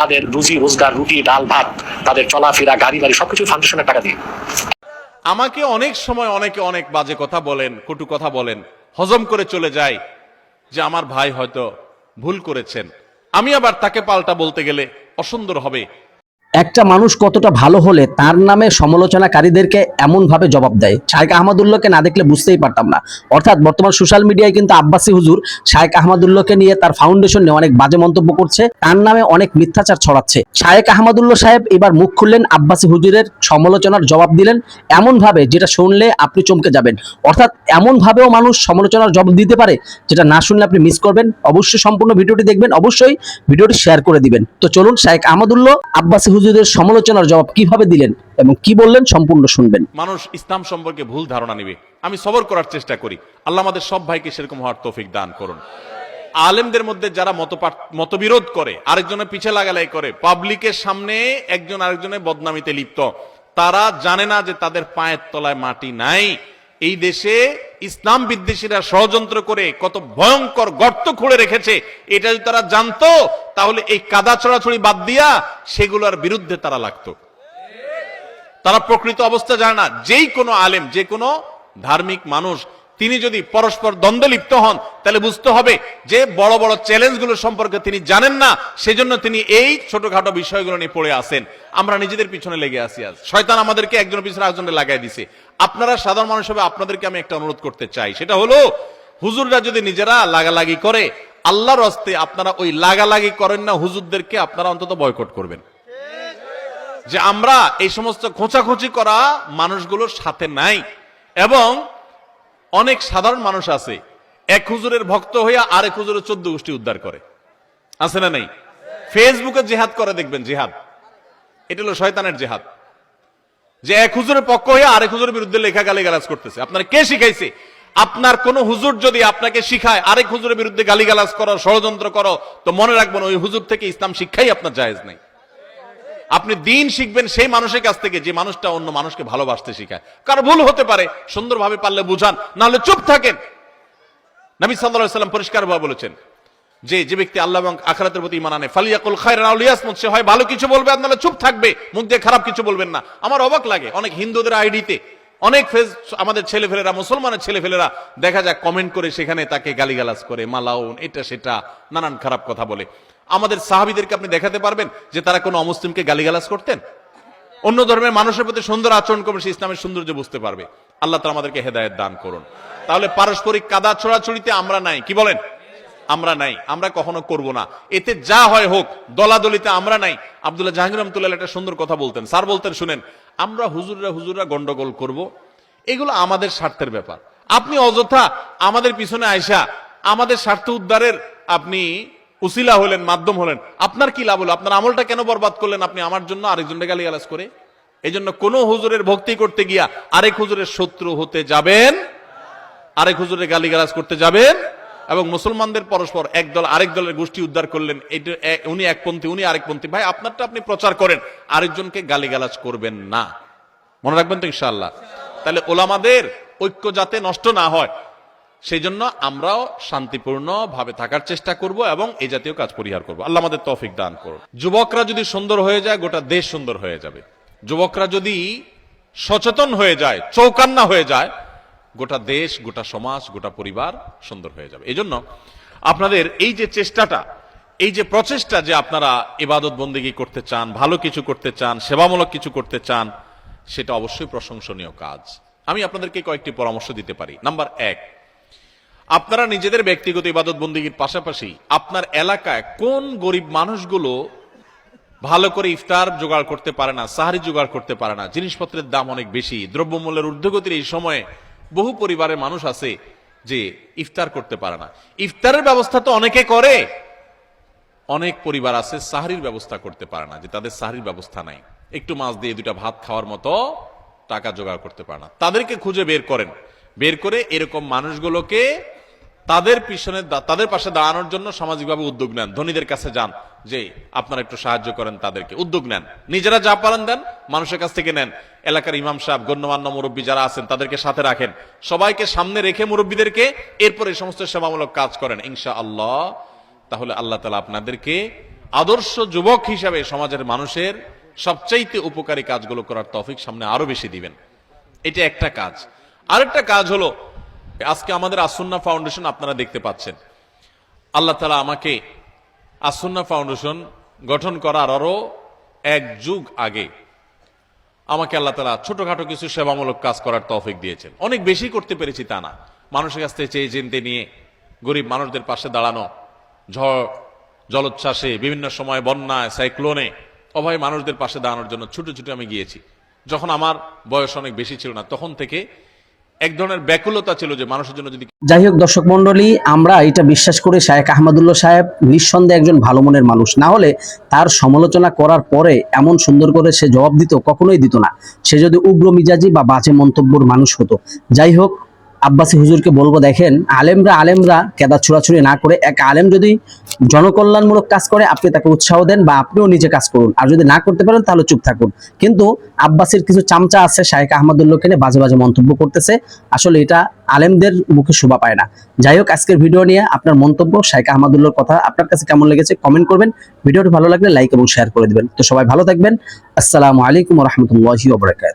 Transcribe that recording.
তাদের রুজি রোজগার, রুটি ডাল ভাত, তাদের চলাফেরা, গাড়ি বাড়ি সবকিছু ফাউন্ডেশনের টাকা দিয়ে। আমাকে অনেক সময় অনেকে অনেক বাজে কথা বলেন, কটু কথা বলেন, হজম করে চলে যায় যে আমার ভাই হয়তো ভুল করেছেন। আমি আবার তাকে পাল্টা বলতে গেলে অসুন্দর হবে। একটা মানুষ কতটা ভালো হলে তার নামে সমালোচনাকারীদেরকে এমন ভাবে জবাব দেয়। শায়েখ আহমদুল্লাহকে না দেখলে বুঝতেই পারতাম না। অর্থাৎ বর্তমান সোশ্যাল মিডিয়ায় কিন্তু আব্বাসী হুজুর শায়েখ আহমদুল্লাহকে নিয়ে তার ফাউন্ডেশন নিয়ে অনেক বাজে মন্তব্য করছে, তার নামে অনেক মিথ্যাচার ছড়াচ্ছে। শায়েখ আহমদুল্লাহ সাহেব এবার মুখ খুললেন, আব্বাসী হুজুরের সমালোচনার জবাব দিলেন এমন ভাবে যেটা শুনলে আপনি চমকে যাবেন। অর্থাৎ এমন ভাবেও মানুষ সমালোচনার জবাব দিতে পারে যেটা না শুনলে আপনি মিস করবেন। অবশ্যই সম্পূর্ণ ভিডিওটি দেখবেন, অবশ্যই ভিডিওটি শেয়ার করে দিবেন। তো চলুন শায়েখ আহমদুল্লাহ আব্বাসী হুজুরের সমালোচনার জবাব কিভাবে দিলেন এবং কি বললেন সম্পূর্ণ শুনবেন। মানুষ ইসলাম সম্পর্কে ভুল ধারণা নেবে, আমি সবর করার চেষ্টা করি। আল্লাহ আমাদের সব ভাইকে সেরকম হওয়ার তৌফিক দান করুন। আলেমদের মধ্যে যারা মতবিরোধ করে, আরেকজনের পিছে লাগালাই করে, পাবলিকের সামনে একজন আরেকজনের বদনামিতে লিপ্ত, তারা জানে না যে তাদের পায়ের তলায় মাটি নাই। এই দেশে ইসলাম বিদ্বেষীরা ষড়যন্ত্র করে কত ভয়ঙ্কর গর্ত খুঁড়ে রেখেছে, এটা যদি তারা জানতো তাহলে এই কাদা ছড়াছড়ি বাদ দিয়া সেগুলোর বিরুদ্ধে তারা লাগতো। তারা প্রকৃত অবস্থা জানে না। যেই কোনো আলেম, যে কোনো ধার্মিক মানুষ তিনি যদি পরস্পর দ্বন্দ্বে লিপ্ত হন তাহলে বুঝতে হবে যে বড় বড় চ্যালেঞ্জগুলো সম্পর্কে তিনি জানেন না, সেজন্য তিনি এই ছোটখাটো বিষয়গুলো নিয়ে পড়ে আসেন। আমরা নিজেদের পিছনে লেগে আসি। আজ শয়তান আমাদেরকে একজনের পিছনে একজনের লাগাই দিছে। আপনারা সাধারণ মানুষ হবে, আপনাদেরকে আমি একটা অনুরোধ করতে চাই, সেটা হলো হুজুররা যদি নিজেরা লাগালাগি করে, আল্লাহর হস্তে আপনারা ওই লাগালাগি করেন না, হুজুরদেরকে আপনারা অন্তত বয়কট করবেন। যে আমরা এই সমস্ত খোঁচাখুচি করা মানুষগুলোর সাথে নাই। এবং অনেক সাধারণ মানুষ আছে এক হুজুরের ভক্ত হইয়া আরেক হুজুরের 14 গোষ্ঠী উদ্ধার করে, আছে না নাই? ফেসবুকে জিহাদ করে দেখবেন, জিহাদ এটা হলো শয়তানের জিহাদ। যে এক হুজুরের পক্ষ হইয়া আরেক হুজুরের বিরুদ্ধে লেখা গালিগালাজ করতেছে। আপনারা কে শিখাইছে? আপনার কোন হুজুর যদি আপনাকে শিখায় আরেক হুজুরের বিরুদ্ধে গালিগালাজ করো, ষড়যন্ত্র করো, তো মনে রাখবেন ওই হুজুর থেকে ইসলাম শিক্ষাই আপনার জায়েজ নাই। আপনি দিন শিখবেন সেই মানুষের কাছ থেকে যে মানুষটা অন্য মানুষকে ভালোবাসতে শিখায়। কারো ভুল হতে পারে, সুন্দরভাবে পারলে বুঝান, না হলে চুপ থাকেন। নবী সাল্লাল্লাহু আলাইহি ওয়াসাল্লাম পরিষ্কারভাবে বলেছেন যে যে ব্যক্তি আল্লাহ এবং আখিরাতের প্রতি ঈমান আনে ফালিয়াকুল খায়রান আও লিয়াসমুত, সে হয় ভালো কিছু বলবে আর নাহলে চুপ থাকবে, মুখ দিয়ে খারাপ কিছু বলবেন না। আমার অবাক লাগে অনেক হিন্দুদের আইডিতে অনেক ফেজ আমাদের ছেলেফেলেরা, মুসলমানের ছেলেফেলেরা দেখা যায় কমেন্ট করে সেখানে তাকে গালিগালাজ করে, মালাউন, এটা সেটা নানান খারাপ কথা বলে। আমাদের সাহাবীদেরকে আপনি দেখাতে পারবেন যে তারা কোনো অমুসলিমকে গালিগালাজ করতেন? অন্য ধর্মের মানুষের প্রতি সুন্দর আচরণ করবে, সে ইসলামের সৌন্দর্য বুঝতে পারবে। আল্লাহ তাআলা আমাদেরকে হেদায়েত দান করুন। তাহলে পারস্পরিক কাদা ছড়াছড়িতে আমরা নাই, কি বলেন? আমরা নাই, আমরা কখনো করব না। এতে যা হয় হোক, দলাদলিতে আমরা নাই। আব্দুল্লাহ জাহাঙ্গীর রহমাতুল্লাহ একটা সুন্দর কথা বলতেন, স্যার বলতেন, শুনেন, আমরা হুজুররা গন্ডগোল করব, এগুলো আমাদের স্বার্থের ব্যাপার। আপনি অযথা আমাদের পিছনে আয়সা আমাদের স্বার্থ উদ্ধারের আপনি উসিলা হলেন, মাধ্যম হলেন, আপনার কি লাভ হলো? আপনার আমলটা কেন বরবাদ করলেন আপনি আমার জন্য আরেকজনকে গালিগালাজ করে? এই জন্য কোন হুজুরের ভক্তি করতে গিয়া আরেক হুজুরের শত্রু হতে যাবেন, আরেক হুজুরের গালিগালাজ করতে যাবেন। এবং মুসলমানদের পরস্পর এক দল আরেক দলের গোষ্ঠী উদ্ধার করলেন, উনি একপন্থী উনি আরেকপন্থী, ভাই আপনারটা আপনি প্রচার করেন, আরেকজনকে গালিগালাজ করবেন না। মনে রাখবেন তো ইনশাআল্লাহ। তাহলে ওলামাদের ঐক্য যাতে নষ্ট না হয় সেই জন্য আমরাও শান্তিপূর্ণ ভাবে থাকার চেষ্টা করব এবং এই জাতীয় কাজ পরিহার করব। আল্লাহ আমাদের তৌফিক দান করুন। যুবকরা যদি সুন্দর হয়ে যায় গোটা দেশ সুন্দর হয়ে যাবে। যুবকরা যদি সচেতন হয়ে যায়, চৌকান্না হয়ে যায়, গোটা দেশ, গোটা সমাজ, গোটা পরিবার সুন্দর হয়ে যাবে। এই জন্য আপনাদের এই যে চেষ্টাটা, এই যে প্রচেষ্টা যে আপনারা ইবাদত বন্দেগী করতে চান, ভালো কিছু করতে চান, সেবামূলক কিছু করতে চান, সেটা অবশ্যই প্রশংসনীয় কাজ। আমি আপনাদেরকে কয়েকটি পরামর্শ দিতে পারি। নাম্বার 1, আপনারা নিজেদের ব্যক্তিগত ইবাদত বন্দেগীর পাশাপাশি আপনার এলাকায় কোন গরিব মানুষগুলো ভালো করে ইফতার জোগাড় করতে পারে না, সাহারি জোগাড় করতে পারে না, জিনিসপত্রের দাম অনেক বেশি, দ্রব্যমূল্যের ঊর্ধ্বগতির এই সময়ে বহু পরিবারের মানুষ আছে যে ইফতার করতে পারে না। ইফতারের ব্যবস্থা তো অনেকে করে, অনেক পরিবার আছে সাহারির ব্যবস্থা করতে পারে না, যে তাদের সাহারির ব্যবস্থা নাই, একটু মাছ দিয়ে 2টা ভাত খাওয়ার মতো টাকা জোগাড় করতে পারে না। তাদেরকে খুঁজে বের করেন, বের করে এরকম মানুষগুলোকে তাদের পিছনে, তাদের পাশে দাঁড়ানোর জন্য সামাজিকভাবে উদ্যোগ নেন। ধনীদের কাছে যান যে আপনারা একটু সাহায্য করেন, তাদেরকে উদ্যোগ নেন। নিজেরা যা পারেন দেন, মানুষের কাছ থেকে নেন। এলাকার ইমাম সাহেব, গণ্যমান্য মুরব্বী যারা আছেন তাদেরকে সাথে রাখেন, সবাইকে সামনে রেখে মুরব্বীদেরকে এরপর এই সমস্ত সেবামূলক কাজ করেন ইনশাআল্লাহ। তাহলে আল্লাহ তাআলা আপনাদেরকে আদর্শ যুবক হিসাবে সমাজের মানুষের সবচাইতে উপকারী কাজগুলো করার তৌফিক সামনে আরো বেশি দিবেন। এটা একটা কাজ। আরেকটা কাজ হলো, আজকে আমাদের আসুন্নাহ ফাউন্ডেশন আপনারা দেখতে পাচ্ছেন। আল্লাহ তাআলা আমাকে আসুন্নাহ ফাউন্ডেশন গঠন করার আরো 1 যুগ আগে আমাকে আল্লাহ তাআলা ছোটখাটো কিছু সেবামূলক কাজ করার তৌফিক দিয়েছেন। অনেক বেশি করতে পেরেছি তা না, মানুষের কাছ থেকে চেয়ে চিনতে নিয়ে গরিব মানুষদের পাশে দাঁড়ানো, ঝড় জলোচ্ছ্বাসে, বিভিন্ন সময় বন্যায়, সাইক্লোনে অভয় মানুষদের পাশে দাঁড়ানোর জন্য ছুটে ছুটে আমি গিয়েছি। যখন আমার বয়স অনেক বেশি ছিল না, তখন থেকে এক ধরনের ব্যাকুলতা ছিল যে মানুষের জন্য যদি। যাই হোক দর্শক মন্ডলী, আমরা এটা বিশ্বাস করি শায়েখ আহমদুল্লাহ সাহেব নিঃসন্দেহে একজন ভালো মনের মানুষ, না হলে তার সমালোচনা করার পরে এমন সুন্দর করে সে জবাব দিত, কখনোই দিত না। সে যদি উগ্র মিজাজি বা বাজে মন্তব্যর মানুষ হতো। যাই হোক, আব্বাসী হুজুরকে বলবো, দেখেন আলেমরা কেদা ছোড়াছুড়ি না করে, এক আলেম যদি জনকল্যাণমূলক কাজ করে আপনি তাকে উৎসাহ দেন বা আপনিও নিজে কাজ করুন, আর যদি না করতে পারেন তাহলে চুপ থাকুন। কিন্তু আব্বাসীর কিছু চামচা আছে শায়েখ আহমদুল্লাহকে নিয়ে বাজে বাজে মন্তব্য করতেছে, আসলে এটা আলেমদের মুখে শোভা পায় না। যাই হোক, আজকের ভিডিও নিয়ে আপনার মন্তব্য, শায়েখ আহমদুল্লাহর কথা আপনার কাছে কেমন লেগেছে কমেন্ট করবেন। ভিডিওটি ভালো লাগলে লাইক এবং শেয়ার করে দিবেন। তো সবাই ভালো থাকবেন। আসসালামু আলাইকুম ওয়া রাহমাতুল্লাহি ওয়া বারাকাতুহু।